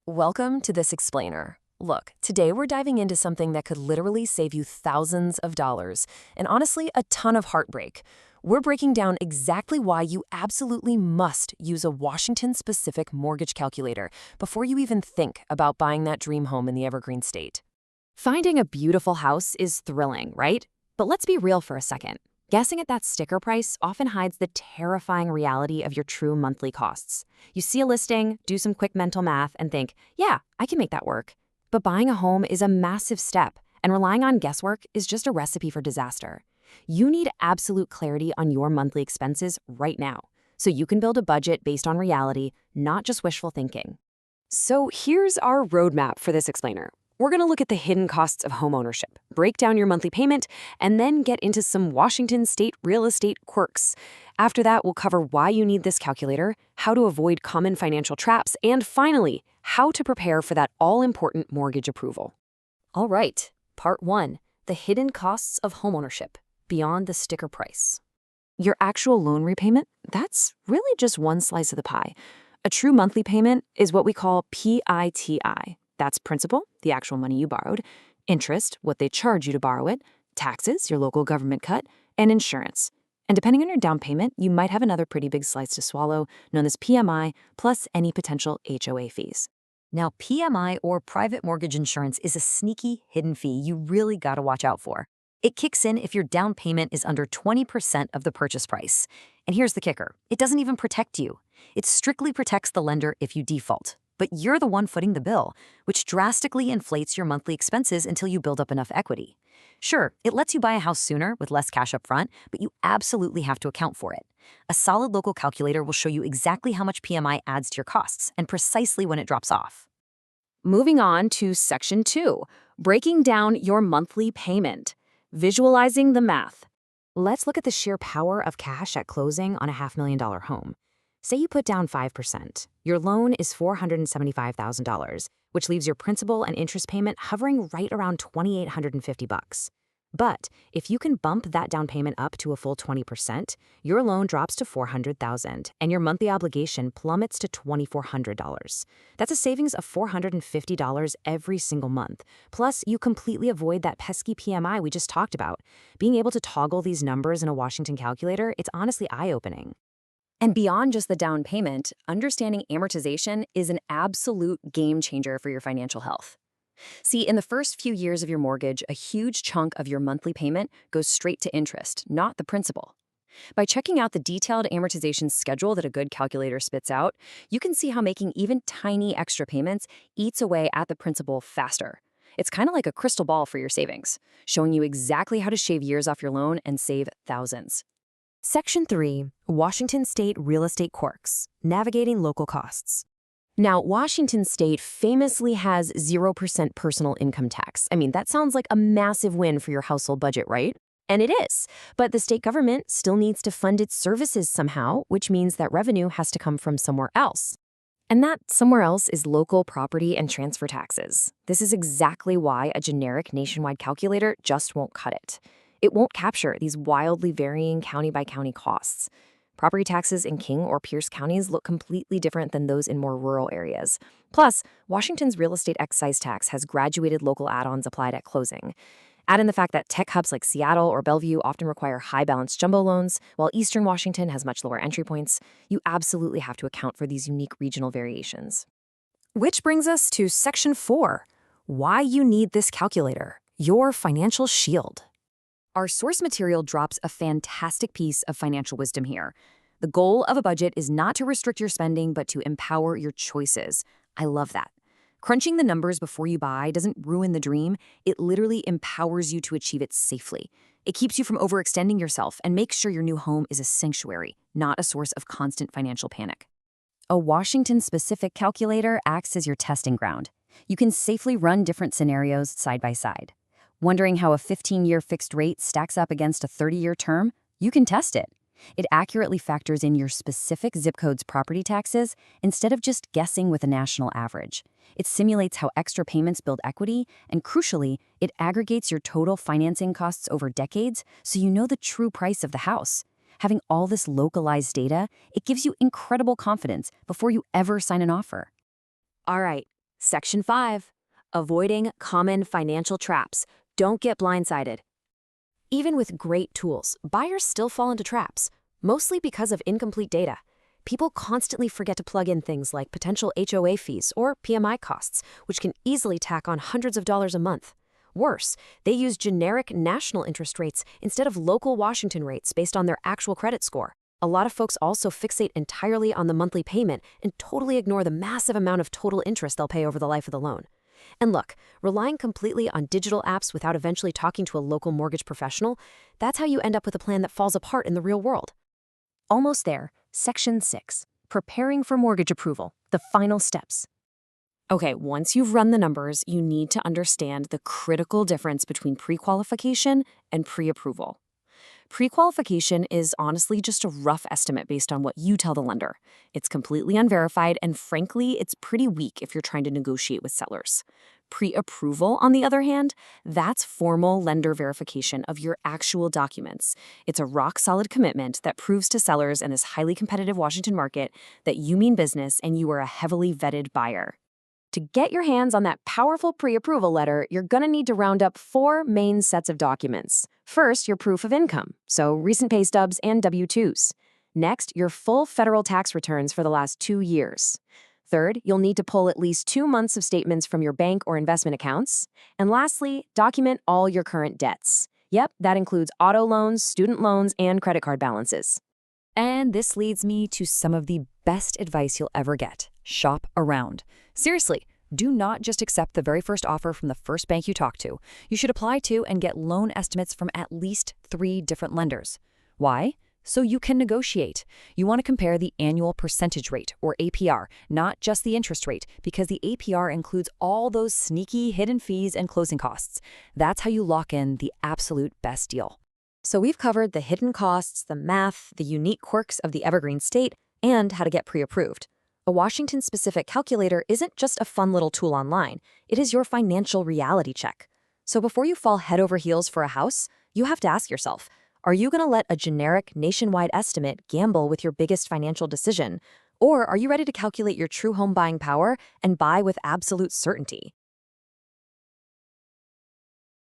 Welcome to This Explainer. Look, today we're diving into something that could literally save you thousands of dollars, and honestly, a ton of heartbreak. We're breaking down exactly why you absolutely must use a Washington-specific mortgage calculator before you even think about buying that dream home in the Evergreen State. Finding a beautiful house is thrilling, right? But let's be real for a second. Guessing at that sticker price often hides the terrifying reality of your true monthly costs. You see a listing, do some quick mental math, and think, yeah, I can make that work. But buying a home is a massive step, and relying on guesswork is just a recipe for disaster. You need absolute clarity on your monthly expenses right now, so you can build a budget based on reality, not just wishful thinking. So here's our roadmap for This Explainer. We're going to look at the hidden costs of homeownership, break down your monthly payment, and then get into some Washington State real estate quirks. After that, we'll cover why you need this calculator, how to avoid common financial traps, and finally, how to prepare for that all-important mortgage approval. All right, Part 1, the hidden costs of homeownership, beyond the sticker price. Your actual loan repayment, that's really just one slice of the pie. A true monthly payment is what we call PITI. That's principal, the actual money you borrowed, interest, what they charge you to borrow it, taxes, your local government cut, and insurance. And depending on your down payment, you might have another pretty big slice to swallow, known as PMI, plus any potential HOA fees. Now, PMI, or private mortgage insurance, is a sneaky, hidden fee you really gotta watch out for. It kicks in if your down payment is under 20% of the purchase price. And here's the kicker. It doesn't even protect you. It strictly protects the lender if you default. But you're the one footing the bill, which drastically inflates your monthly expenses until you build up enough equity. Sure, it lets you buy a house sooner with less cash up front, but you absolutely have to account for it. A solid local calculator will show you exactly how much PMI adds to your costs and precisely when it drops off. Moving on to Section 2, breaking down your monthly payment, visualizing the math. Let's look at the sheer power of cash at closing on a $500,000 home. Say you put down 5%. Your loan is $475,000, which leaves your principal and interest payment hovering right around $2,850. But if you can bump that down payment up to a full 20%, your loan drops to $400,000 and your monthly obligation plummets to $2,400. That's a savings of $450 every single month. Plus, you completely avoid that pesky PMI we just talked about. Being able to toggle these numbers in a Washington calculator, it's honestly eye-opening. And beyond just the down payment, understanding amortization is an absolute game changer for your financial health. See, in the first few years of your mortgage, a huge chunk of your monthly payment goes straight to interest, not the principal. By checking out the detailed amortization schedule that a good calculator spits out, you can see how making even tiny extra payments eats away at the principal faster. It's kind of like a crystal ball for your savings, showing you exactly how to shave years off your loan and save thousands. Section 3, Washington State Real Estate Quirks, Navigating Local Costs. Now, Washington State famously has 0% personal income tax. I mean, that sounds like a massive win for your household budget, right? And it is. But the state government still needs to fund its services somehow, which means that revenue has to come from somewhere else. And that somewhere else is local property and transfer taxes. This is exactly why a generic nationwide calculator just won't cut it. It won't capture these wildly varying county-by-county costs. Property taxes in King or Pierce counties look completely different than those in more rural areas. Plus, Washington's real estate excise tax has graduated local add-ons applied at closing. Add in the fact that tech hubs like Seattle or Bellevue often require high-balance jumbo loans, while Eastern Washington has much lower entry points. You absolutely have to account for these unique regional variations. Which brings us to Section 4, why you need this calculator, your financial shield. Our source material drops a fantastic piece of financial wisdom here. The goal of a budget is not to restrict your spending, but to empower your choices. I love that. Crunching the numbers before you buy doesn't ruin the dream. It literally empowers you to achieve it safely. It keeps you from overextending yourself and makes sure your new home is a sanctuary, not a source of constant financial panic. A Washington-specific calculator acts as your testing ground. You can safely run different scenarios side by side. Wondering how a 15-year fixed rate stacks up against a 30-year term? You can test it. It accurately factors in your specific zip code's property taxes instead of just guessing with a national average. It simulates how extra payments build equity, and crucially, it aggregates your total financing costs over decades so you know the true price of the house. Having all this localized data, it gives you incredible confidence before you ever sign an offer. All right, Section 5. Avoiding common financial traps. Don't get blindsided. Even with great tools, buyers still fall into traps, mostly because of incomplete data. People constantly forget to plug in things like potential HOA fees or PMI costs, which can easily tack on hundreds of dollars a month. Worse, they use generic national interest rates instead of local Washington rates based on their actual credit score. A lot of folks also fixate entirely on the monthly payment and totally ignore the massive amount of total interest they'll pay over the life of the loan. And look, relying completely on digital apps without eventually talking to a local mortgage professional, that's how you end up with a plan that falls apart in the real world. Almost there. Section 6. Preparing for mortgage approval. The final steps. Okay, once you've run the numbers, you need to understand the critical difference between pre-qualification and pre-approval. Pre-qualification is honestly just a rough estimate based on what you tell the lender. It's completely unverified, and frankly, it's pretty weak if you're trying to negotiate with sellers. Pre-approval, on the other hand, that's formal lender verification of your actual documents. It's a rock-solid commitment that proves to sellers in this highly competitive Washington market that you mean business and you are a heavily vetted buyer. To get your hands on that powerful pre-approval letter, you're going to need to round up 4 main sets of documents. First, your proof of income, so recent pay stubs and W-2s. Next, your full federal tax returns for the last 2 years. Third, you'll need to pull at least 2 months of statements from your bank or investment accounts. And lastly, document all your current debts. Yep, that includes auto loans, student loans, and credit card balances. And this leads me to some of the best advice you'll ever get. Shop around. Seriously, do not just accept the very first offer from the first bank you talk to. You should apply to and get loan estimates from at least 3 different lenders. Why? So you can negotiate. You want to compare the annual percentage rate, or APR, not just the interest rate, because the APR includes all those sneaky hidden fees and closing costs. That's how you lock in the absolute best deal. So we've covered the hidden costs, the math, the unique quirks of the Evergreen State, and how to get pre-approved. A Washington-specific calculator isn't just a fun little tool online. It is your financial reality check. So before you fall head over heels for a house, you have to ask yourself, are you going to let a generic nationwide estimate gamble with your biggest financial decision? Or are you ready to calculate your true home buying power and buy with absolute certainty?